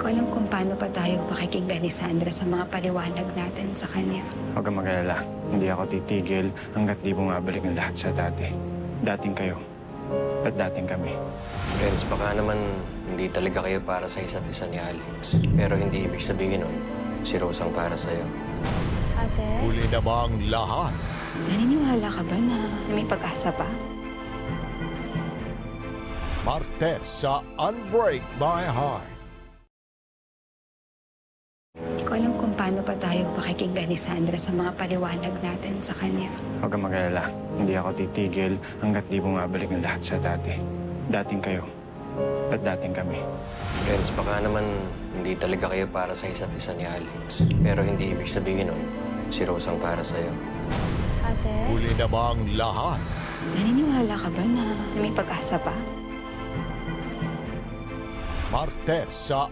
ko alam kung paano pa tayo pakikinggan ni Sandra sa mga paliwanag natin sa kanya. Huwag kang mag-alala. Hindi ako titigil hanggat di bumabalik ang lahat sa dati. Dating kayo at dating kami. Friends, baka naman hindi talaga kayo para sa isa't isa ni Alex. Pero hindi ibig sabihin nun, si Rose ang para sa'yo. Ate? Huli na ba ang lahat? Naniniwala ka ba na may pag-asa pa? Martes sa Unbreak My Heart. Hindi ko alam kung paano pa tayo pakikinggan ni Sandra sa mga paliwanag natin sa kanya. Huwag kang mag-alala. Hindi ako titigil hanggat di bumabalik ang lahat sa dati. Dating kayo at dating kami. Friends, baka naman hindi talaga kayo para sa isa't isa ni Alex. Pero hindi ibig sabihin nun, si Rose ang para sa'yo. Ate? Huli na ba ang lahat? Naniniwala ka ba na may pag-asa pa? Martes sa